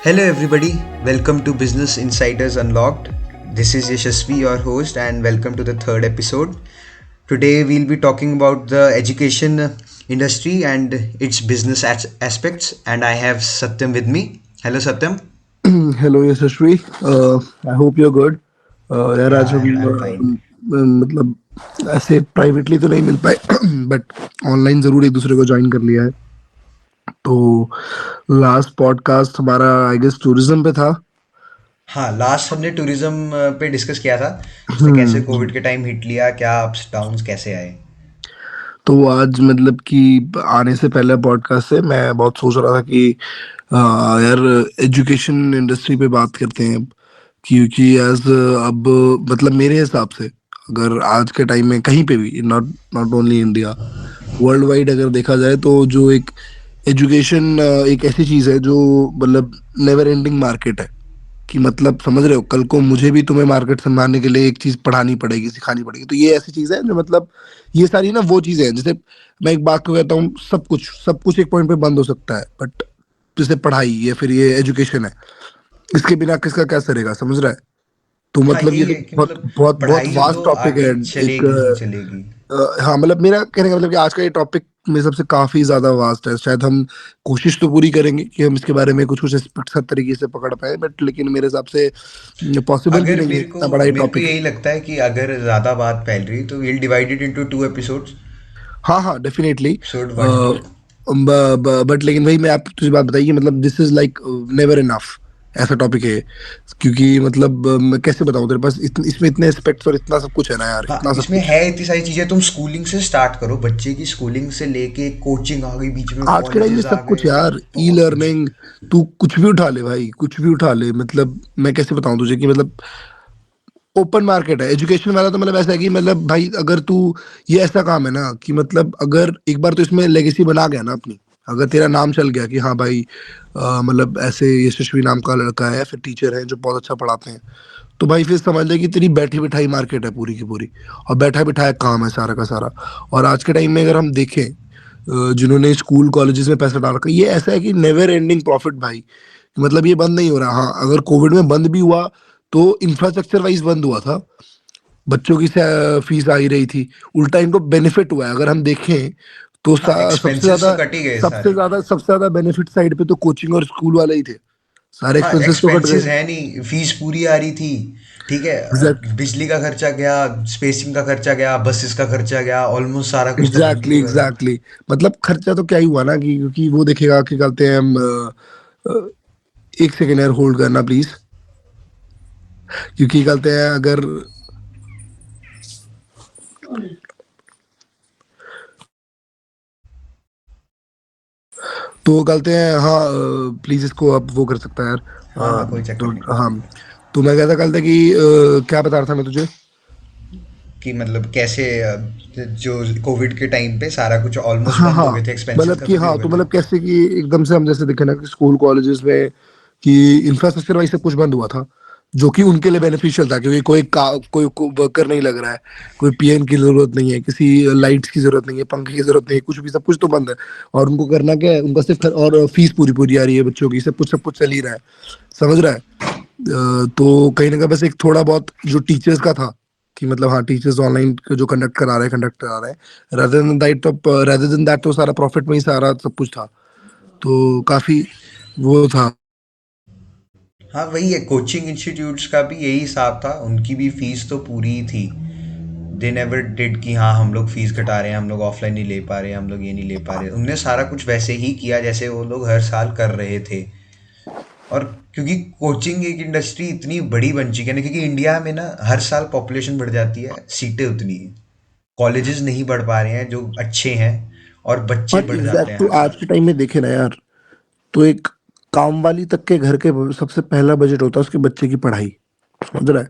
Hello, everybody. Welcome to Business Insiders Unlocked. This is Yashasvi, your host, and welcome to the third episode. Today, we'll be talking about the education industry and its business aspects. And I have Satyam with me. Hello, Satyam. Hello Yashasvi. I hope you are good. यार Yeah, आज हम I'm fine. मतलब ऐसे privately तो नहीं मिल पाए but online जरूर एक दूसरे को ज्वाइन कर लिया है। तो लास्ट पॉडकास्ट हमारा आई गेस टूरिज्म पे था। हाँ, लास्ट हमने टूरिज्म पे डिस्कस किया था। उसने कैसे हम्म। कोविड के टाइम हिट लिया, क्या अप्स डाउन्स कैसे आए। तो आज मतलब कि आने से पहले पॉडकास्ट से मैं बहुत सोच रहा था कि यार एजुकेशन इंडस्ट्री पे बात करते हैं। क्योंकि एज अब मतलब मेरे हिसाब से अगर आज के टाइम में कहीं पे भी not not only India, world wide अगर देखा जाए तो जो एक एजुकेशन एक ऐसी चीज है जो मतलब नेवर एंडिंग मार्केट है। कि मतलब समझ रहे हो, कल को मुझे भी तुम्हें मार्केट संभालने के लिए एक चीज पढ़ानी पड़ेगी, सिखानी पड़ेगी। तो ये ऐसी चीज है जो मतलब ये सारी ना वो चीजें हैं। जैसे मैं एक बात को कहता हूँ, सब कुछ एक पॉइंट पे बंद हो सकता है, बट जैसे पढ़ाई या फिर ये एजुकेशन है, इसके बिना किसका क्या सरेगा, समझ रहा है। तो हाँ, मतलब ये यही तो है कि बहुत मतलब बहुत बहुत पढ़ाई हो वास्ट तो टॉपिक है। आगे एक चलेगी ही चलेगी। हाँ मतलब मेरा कहने का मतलब कि आज का ये टॉपिक मेरे सबसे काफी ज्यादा वास्ट है। शायद हम कोशिश तो पूरी करेंगे कि हम इसके बारे में कुछ कुछ एस्पेक्ट्स हर तरीके से पकड़ पाए, बट लेकिन मेरे हिसाब से पॉसिबल भी अगर नहीं है, मेरे को इतना बड़ा ये मेरे को टॉपिक है। यही लगता है कि अगर ज़्यादा बात फैल रही तो we'll divide it into two episodes. हाँ हाँ डेफिनेटली। एपिसोड 1 2। बट लेकिन वही मैं आप तुझे बात बताइए कि मतलब this is like never enough ऐसा टॉपिक है। क्योंकि मतलब मैं कैसे बताऊं तेरे पास इसमें इतने एस्पेक्ट्स और इतना सब कुछ है ना यार, हाँ, इतना सब इसमें कुछ। है इतनी सारी चीज़ें। तुम स्कूलिंग से स्टार्ट करो, बच्चे की स्कूलिंग से लेके कोचिंग आ गई, बीच में आज के टाइम में कॉलेजेस आ सब कुछ गए। यार, ई बहुत कुछ। लर्निंग, तू कुछ भी उठा ले भाई, कुछ भी उठा ले। मतलब मैं कैसे बताऊं तुझे कि मतलब ओपन मार्केट है एजुकेशन वाला। तो मतलब ऐसा है कि मतलब भाई अगर तू, ये ऐसा काम है ना कि मतलब अगर एक बार तो इसमें लेगेसी बना गया ना अपनी, अगर तेरा नाम चल गया कि हाँ भाई मतलब ऐसे यशस्वी नाम का लड़का है, फिर टीचर है जो बहुत अच्छा पढ़ाते हैं, तो भाई फिर समझ ले कि तेरी बैठी बिठाई मार्केट है पूरी की पूरी। और बैठा बिठाया काम है सारा का सारा। और आज के टाइम में अगर हम देखें जिन्होंने स्कूल कॉलेजेस में पैसा डाल रखा है, ये ऐसा है कि नेवर एंडिंग प्रॉफिट भाई। मतलब ये बंद नहीं हो रहा। हाँ अगर कोविड में बंद भी हुआ तो इंफ्रास्ट्रक्चर वाइज बंद हुआ था, बच्चों की फीस आ ही रही थी। उल्टा इनको बेनिफिट हुआ है अगर हम देखें तो हाँ, सबसे एक्सपेंसेस तो ज्यादा कट ही गए सबसे सारे। ज्यादा सबसे ज्यादा बेनिफिट साइड पे तो कोचिंग और स्कूल वाले ही थे। सारे हाँ, एक्सपेंसेस तो कट एक्सपेंसेस गए। है नहीं, फीस पूरी आ रही थी। ठीक है, बिजली का खर्चा गया, स्पेसिंग का खर्चा गया, बसेस का खर्चा गया, ऑलमोस्ट सारा कुछ तो बंद ही एग्जैक्टली हुआ था। एग्जैक्टली। मतलब खर्चा तो क्या ही हुआ ना कि क्योंकि वो देखेगा कि कहते हैं हम अ, एक सेकेंड यार होल्ड करना प्लीज। क्योंकि कहते हैं अगर तो कहते हैं हाँ प्लीज इसको अब वो कर सकता है यार। हाँ हाँ, कोई चक्कर तो नहीं। हाँ, तो मैं कहता कल था कि क्या बता रहा था मैं तुझे। कि मतलब कैसे जो कोविड के टाइम पे सारा कुछ ऑलमोस्ट हाँ बंद हाँ हो गए थे, एक्सपेंसेस मतलब कि खत्म ही हो हाँ गए तो थे। मतलब कैसे कि एकदम से हम जैसे देखे ना कि स्कूल कॉलेजेस में कि इंफ्रास्ट्रक्चर वाइज सब कुछ बंद हुआ था, जो कि उनके लिए बेनिफिशियल था क्योंकि कोई वर्कर नहीं लग रहा है, कोई पीएम की जरूरत नहीं है, किसी लाइट्स की जरूरत नहीं है, पंखे की जरूरत नहीं है, कुछ भी, सब कुछ तो बंद है। और उनको करना क्या है, उनका सिर्फ और फीस पूरी पूरी आ रही है बच्चों की, सब कुछ चल ही रहा है, समझ रहा है। तो कहीं ना कहीं बस एक थोड़ा बहुत जो टीचर्स का था कि मतलब हाँ टीचर्स ऑनलाइन जो कंडक्ट करा रहे हैं, रादर देन दैट तो सारा प्रॉफिट में ही सारा सब कुछ था। तो काफी वो था। हाँ, वही है, कोचिंग इंस्टीट्यूट्स का भी यही हिसाब था, उनकी भी फीस तो पूरी ही थी। दे नेवर डिड कि हाँ हम लोग फीस घटा रहे हैं, हम लोग ऑफलाइन नहीं ले पा रहे हैं, हम लोग ये नहीं ले पा रहे। उनने सारा कुछ वैसे ही किया जैसे वो लोग हर साल कर रहे थे। और क्योंकि कोचिंग एक इंडस्ट्री इतनी बड़ी बन चुकी है ना, क्योंकि इंडिया में ना हर साल पॉपुलेशन बढ़ जाती है, सीटें उतनी हैं, कॉलेजेस नहीं बढ़ पा रहे हैं जो अच्छे हैं, और बच्चे और बढ़ जाते एग्जैक्ट हैं तो हर आज साल। के टाइम में देखे ना यार, तो एक काम वाली तक के घर के सबसे पहला बजट होता है उसके बच्चे की पढ़ाई, समझ रहा है।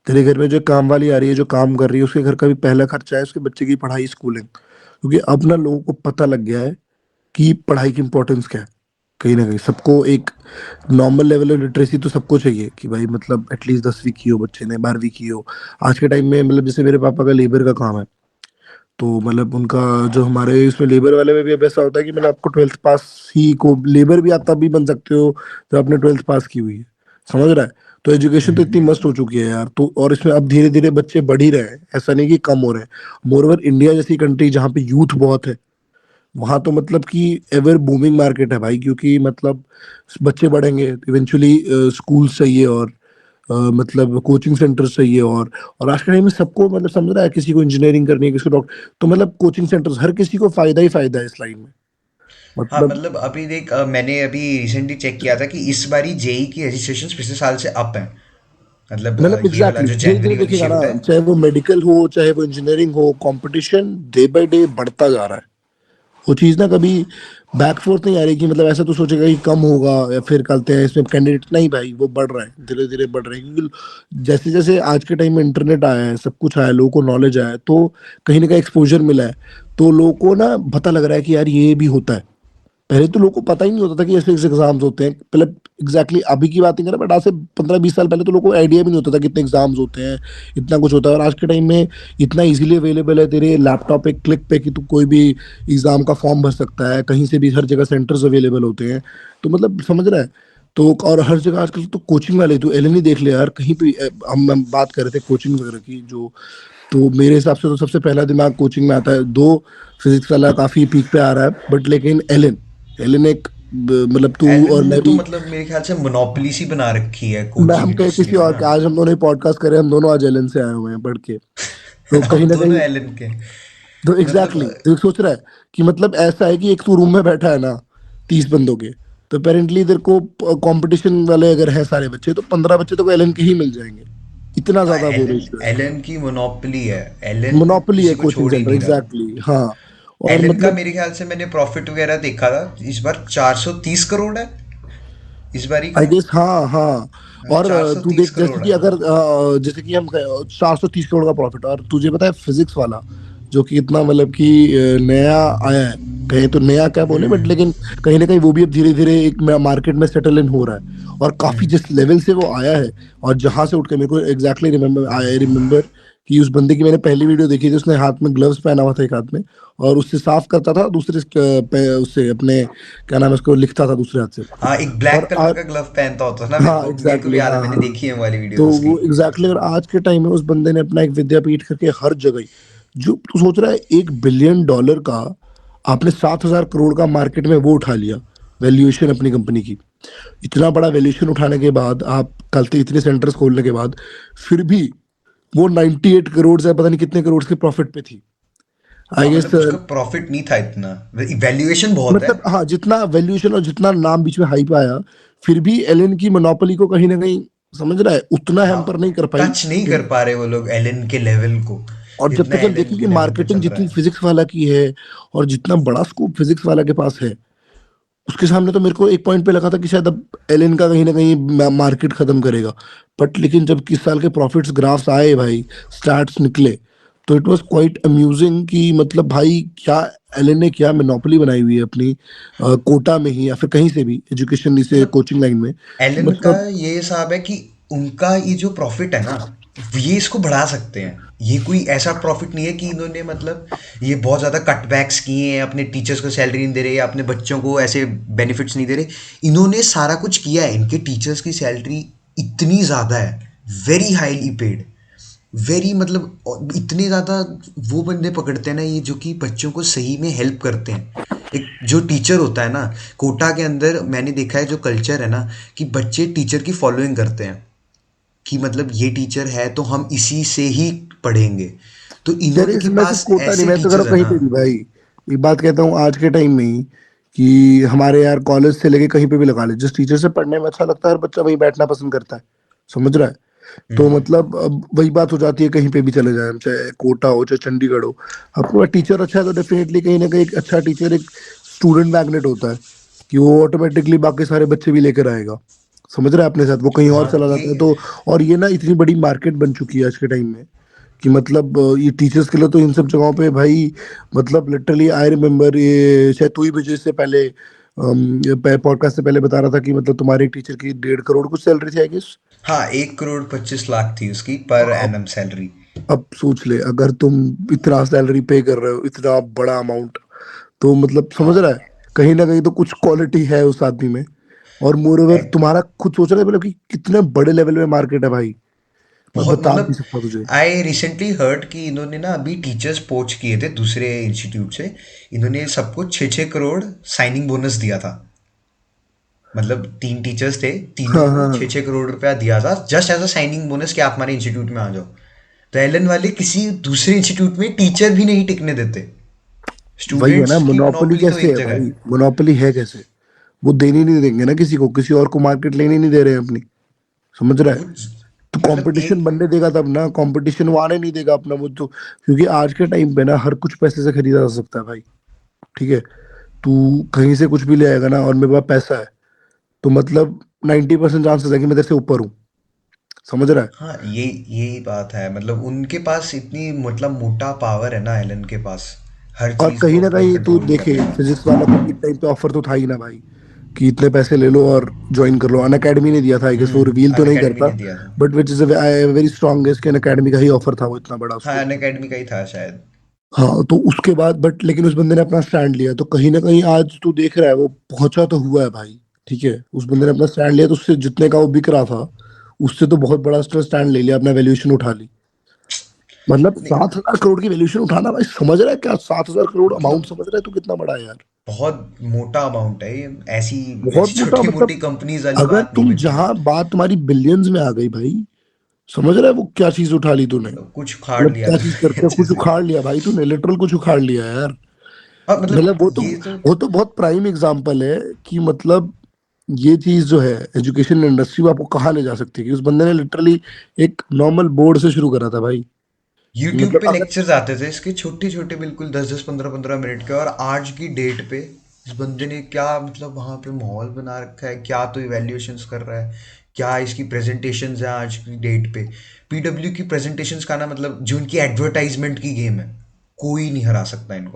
तेरे घर में जो काम वाली आ रही है, जो काम कर रही है, उसके घर का भी पहला खर्चा है उसके बच्चे की पढ़ाई, स्कूलिंग। क्योंकि अब ना लोगों को पता लग गया है कि पढ़ाई की इंपॉर्टेंस क्या है। कहीं ना कहीं सबको एक नॉर्मल लेवल ऑफ लिटरेसी तो सबको चाहिए कि भाई मतलब एटलीस्ट 10वीं की हो, बच्चे ने 12वीं की हो। आज के टाइम में मतलब जैसे मेरे पापा का लेबर का काम है, तो मतलब उनका जो हमारे इसमें लेबर वाले में भी अब ऐसा होता है कि मतलब आपको 12th पास ही को लेबर भी आप तभी बन सकते हो जब आपने 12th पास की हुई है, समझ रहा है? तो एजुकेशन तो इतनी हम्म। मस्त हो चुकी है यार, तो और इसमें अब धीरे धीरे बच्चे बढ़ ही रहे हैं, ऐसा नहीं कि कम हो रहे हैं। मोरओवर इंडिया जैसी कंट्री जहाँ पे यूथ बहुत है, वहां तो मतलब कि एवर बूमिंग मार्केट है भाई, क्योंकि मतलब बच्चे बढ़ेंगे इवेंचुअली, स्कूल चाहिए और मतलब कोचिंग सेंटर चाहिए, और आज के टाइम में सबको मतलब समझ रहा है, किसी को इंजीनियरिंग करनी है, किसी को डॉक्टर, तो मतलब कोचिंग सेंटर्स हर किसी को फायदा ही फायदा है इस लाइन में, हाँ मतलब। मतलब अभी देख, मैंने अभी रिसेंटली चेक किया था कि इस बारी जेई की रजिस्ट्रेशन पिछले साल से अप है। मतलब मतलब ये वाला एग्जैक्टली जो धीरे धीरे जनवरी वाली देखिएगा ना, शिफ्ट है। चाहे वो मेडिकल हो चाहे वो इंजीनियरिंग हो, कंपटीशन डे बाय डे बढ़ता जा रहा है। वो चीज ना कभी बैक फोर्थ नहीं आ रही कि मतलब ऐसा तो सोचेगा कि कम होगा या फिर कहते हैं इसमें कैंडिडेट, नहीं भाई, वो बढ़ रहा है, धीरे धीरे बढ़ रहा है, क्योंकि जैसे जैसे आज के टाइम में इंटरनेट आया है, सब कुछ आया है, लोगों को नॉलेज आया है, तो कहीं ना कहीं एक्सपोजर मिला है, तो लोगों को ना पता लग रहा है कि यार ये भी होता है। पहले तो लोगों को पता ही नहीं होता था कि ऐसे ऐसे एग्जाम्स होते हैं, पहले एग्जैक्टली अभी की बात नहीं कर रहा, बट आज से 15-20 साल पहले तो लोगों को आइडिया भी नहीं होता था कि इतने एग्जाम्स होते हैं, इतना कुछ होता है। और आज के टाइम में इतना इजीली अवेलेबल है तेरे लैपटॉप पे क्लिक पे कि तू कोई भी एग्जाम का फॉर्म भर सकता है, कहीं से भी, हर जगह सेंटर्स अवेलेबल होते हैं, तो मतलब समझ रहा है। तो और हर जगह आजकल तो कोचिंग वाले, तो एल देख ले यार, कहीं भी हम बात कर रहे थे कोचिंग वगैरह की, जो तो मेरे हिसाब से तो सबसे पहला दिमाग कोचिंग में आता है। दो, फिजिक्स वाला काफी पीक पे आ रहा है, बट लेकिन एलन, एलन एक मतलब तू एलन और ने मैं तो भी, मतलब मेरे ख्याल से मोनोपोली सी बना रखी है मैं हम कोचिंग कहे इंडस्ट्री किसी में और ना। के, आज हम दोनों पॉडकास्ट कर रहे हैं, हम दोनों आज एलन से आए हुए हैं पढ़ के, तो कहीं हम ना दोनों कहीं, एलन के। तो मतलब एग्जैक्टली तो सोच रहा है कि मतलब ऐसा है कि एक तू रूम में बैठा है ना 30 बंदों के, तो अपेरेंटली इधर को कंपटीशन वाले अगर है सारे बच्चे, तो 15 बच्चे तो एलन के ही मिल जाएंगे, इतना हाँ, ज्यादा वो एलन रेशियो है। एलन की मोनोपोली है। एलन मोनोपोली है किसी को कोचिंग छोड़ ही सेंटर, नहीं रहा। एग्जैक्टली हाँ। और एलन का मतलब मेरे ख्याल से मैंने प्रॉफिट वगैरह देखा था, इस बार 430 करोड़ है इस बारी आई का। गेस, हाँ हाँ। और चार सौ तू तीस देख, जैसे करोड़ कि है। अगर जैसे कि हम 430 करोड़ का प्रॉफिट, और तुझे पता है फिजिक्स वाला जो कि इतना मतलब कि नया आया है, कहीं तो नया क्या बोले, बट लेकिन कहीं ना कहीं वो भी अब धीरे धीरे एक मार्केट में सेटल इन हो रहा है, और काफी जिस लेवल से वो आया है, और जहां से उठ के, मेरे को एग्जैक्टली रिमेम्बर, आई रिमेम्बर कि उस बंदे की मैंने पहली वीडियो देखी थी, उसने हाथ में ग्लव्स पहना हुआ था एक हाथ में, और उससे साफ करता था, दूसरे उससे अपने, क्या नाम है, उसको लिखता था दूसरे हाथ से। हाँ, एक ब्लैक और कलर का ग्लव पहनता होता था ना, हाँ मेरे को भी एग्जैक्टली याद है, हाँ मैंने हाँ। देखी है वो वाली तो वीडियोस उसकी। वो एग्जैक्टली अगर आज के टाइम में उस बंदे ने अपना एक विद्यापीठ करके हर जगह, जो तू सोच रहा है $1 बिलियन का, आपने 7,000 करोड़ का मार्केट में वो उठा लिया, वैल्यूएशन अपनी कंपनी की, इतना बड़ा वैल्यूएशन उठाने के बाद, आप कल तक इतने सेंटर्स खोलने के बाद, फिर भी वो 98 करोड़ से पता नहीं कितने करोड़ के प्रॉफिट पे थी, आई हाँ गेस। मतलब उसका प्रॉफिट नहीं था इतना, वैल्यूएशन बहुत है। मतलब हाँ, जितना वैल्यूएशन और जितना नाम बीच में हाइप आया, फिर भी एलन की मोनोपोली को कहीं ना कहीं, समझ रहा है, उतना हाँ, हैम्पर नहीं कर पाई। टच नहीं कर पा रहे वो लोग एलन के लेवल को, और जब जितना तक हम एलन देखें के कि लेवल पे मार्केटिंग चल रहा जितनी है। फिजिक्स वाला की है, और जितना बड़ा स्कोप फिजिक्स वाला के पास है, उसके सामने तो मेरे को एक पॉइंट पे लगा था कि शायद अब एलन का कहीं ना कहीं मार्केट खत्म करेगा, बट लेकिन जब किस साल के प्रॉफिट्स ग्राफ्स आए भाई, स्टार्ट्स निकले, तो इट वाज क्वाइट अम्यूजिंग कि मतलब भाई क्या एलन ने क्या मोनोपोली बनाई हुई है अपनी कोटा में ही या फिर कहीं से भी एजुकेशन से मतलब कोचिंग लाइन में, कि एलन का मतलब। ये हिसाब है कि उनका ये जो प्रॉफिट है ना, ये इसको बढ़ा सकते हैं। ये कोई ऐसा प्रॉफिट नहीं है कि इन्होंने मतलब ये बहुत ज़्यादा कटबैक्स किए हैं, अपने टीचर्स को सैलरी नहीं दे रहे या अपने बच्चों को ऐसे बेनिफिट्स नहीं दे रहे। इन्होंने सारा कुछ किया है, इनके टीचर्स की सैलरी इतनी ज़्यादा है, वेरी हाईली पेड, वेरी मतलब इतने ज़्यादा वो बंदे पकड़ते हैं ना ये, जो कि बच्चों को सही में हेल्प करते हैं। एक जो टीचर होता है ना, कोटा के अंदर मैंने देखा है जो कल्चर है ना, कि बच्चे टीचर की फॉलोइंग करते हैं, कि मतलब ये टीचर है तो हम इसी से ही पढ़ेंगे। तो यार इन्होंने के मैं सिर्फ पास कोटा नहीं, ऐसे मैं तो कह रहा टीचर्स हूँ है कहीं ना। पे भी भाई, एक बात कहता हूँ आज के टाइम में ही, कि हमारे यार कॉलेज से लेके कहीं पे भी लगा ले, जिस टीचर से पढ़ने में अच्छा लगता है हर बच्चा वहीं बैठना पसंद करता है, समझ रहा है? तो मतलब अब वही बात हो जाती है, कहीं पे भी चले जाए हम, चाहे कोटा हो चाहे चंडीगढ़ हो, आपको टीचर अच्छा है तो डेफिनेटली कहीं ना कहीं एक अच्छा टीचर एक स्टूडेंट मैग्नेट होता है, कि वो ऑटोमेटिकली बाकी सारे बच्चे भी लेकर आएगा, समझ रहा है अपने साथ, वो कहीं और हाँ चला जाता है ये तो। और ये ना इतनी बड़ी मार्केट बन चुकी है आज के टाइम में, कि मतलब ये टीचर्स के लिए तो इन सब जगहों पे भाई, मतलब लिटरली आई रिमेम्बर, ये शायद तू ही मुझे इससे पहले पॉडकास्ट से पहले बता रहा था कि मतलब तुम्हारे एक टीचर की 1.5 करोड़ कुछ सैलरी थी, आई गेस। हाँ, 1 करोड़ 25 लाख थी उसकी पर एनम सैलरी। अब सोच ले, अगर तुम इतना सैलरी पे कर रहे हो, इतना बड़ा अमाउंट, तो मतलब समझ रहा है, हाँ, कहीं ना कहीं तो कुछ क्वालिटी है उस आदमी में। और मोर ओवर एट तुम्हारा खुद सोच रहे हो मतलब कि कितने बड़े लेवल में मार्केट है भाई, मैं बहुत बता नहीं मतलब सकता तुझे। आई रिसेंटली हर्ड कि इन्होंने ना अभी टीचर्स पोच किए थे दूसरे इंस्टीट्यूट से। इन्होंने सबको 6-6 करोड़ साइनिंग बोनस दिया था। मतलब 3 टीचर्स थे, तीनों हाँ को हाँ छः हाँ। छः करोड़ रुपया दिया था just as a signing bonus कि आप हमारे इंस्टीट्यूट में आ जाओ। तो एलन वाले किसी दूसरे इंस्टीट्यूट में टीचर भी नहीं टिकने देते। वही है ना, स्टूडेंट्स की मोनोपोली मोनोपोली तो कैसे एक है जगह भाई, है। मोनोपोली है कैसे? वो देने नहीं देंगे ना किसी को, किसी और को मार्केट लेने नहीं दे रहे हैं अपनी, समझ रहा है? वो तो मतलब कंपटीशन एक बनने देगा तब ना, कंपटीशन वो आने नहीं देगा अपना वो तो, क्योंकि आज के टाइम पे ना हर कुछ पैसे से खरीदा जा सकता है भाई। ठीक है, तू कहीं से कुछ भी ले आएगा ना, और मेरे पास पैसा है, तो मतलब 90% चांसेस है कि मैं तेरे से ऊपर हूँ, समझ रहा है? हाँ, ये यही बात है। मतलब उनके पास इतनी मतलब मोटा पावर है ना एलन के पास, हर और चीज़ कहीं को ना अपने कहीं तू कंट्रोल देखे, करना। फिजिक्स वाला को भी एक टाइम पे ऑफर तो था ही ना भाई, कि इतने पैसे ले लो और ज्वाइन कर लो। अन अकेडमी ने दिया था आई गेस, वो रिवील तो अन नहीं अकेडमी करता, ने दिया था। But which is very strong guess कि अन अकेडमी का ही ऑफर था वो इतना बड़ा हाँ, उसको। अन अकेडमी का ही था शायद। हाँ, तो उसके बाद बट लेकिन उस बंदे ने अपना स्टैंड लिया, तो कहीं ना कहीं आज तू देख रहा है वो पहुंचा तो हुआ है भाई। ठीक है, उस बंदे ने अपना स्टैंड लिया, तो उससे जितने का वो बिक रहा था, उससे तो बहुत बड़ा स्टैंड ले लिया, अपना वैल्यूएशन उठा ली। मतलब नहीं, 7,000 करोड़ की वैल्यूएशन उठाना भाई, समझ रहा है क्या? 7,000 करोड़ अमाउंट, मतलब समझ रहा है तू कितना बड़ा है यार? बहुत मोटा अमाउंट है ये। ऐसी बहुत मोटा छोटी मोटी मतलब, कंपनीज वाली अगर बात नहीं तुम बनती है। जहां बात तुम्हारी बिलियंस में आ गई भाई, समझ रहा है वो क्या चीज उठा ली तूने? मतलब कुछ उखाड़ मतलब लिया क्या चीज तूने करते हो, अच्छे कुछ से। उखाड़ लिया भाई तूने, लिटरल कुछ उखाड़ लिया यार। हाँ, मतलब मतलब वो तो, ये तो वो तो बहुत प्राइम एग्जांपल है कि मतलब ये चीज जो है एजुकेशन इंडस्ट्री, वो आपको कहाँ ले जा सकती है, कि उस बंदे ने लिटरली एक नॉर्मल बोर्ड से शुरू करा था भाई। कि यूट्यूब मतलब पे अगर, लेक्चर्स आते थे इसके, छोटे छोटे बिल्कुल 10-10 15-15 मिनट के। और आज की डेट पे इस बंदे ने क्या मतलब वहाँ पे माहौल बना रखा है, क्या तो इवैल्यूएशंस कर रहा है, क्या इसकी प्रेजेंटेशंस है आज की डेट पे। पीडब्ल्यू की प्रेजेंटेशंस का ना मतलब जो इनकी एडवर्टाइजमेंट की गेम है, कोई नहीं हरा सकता इनको।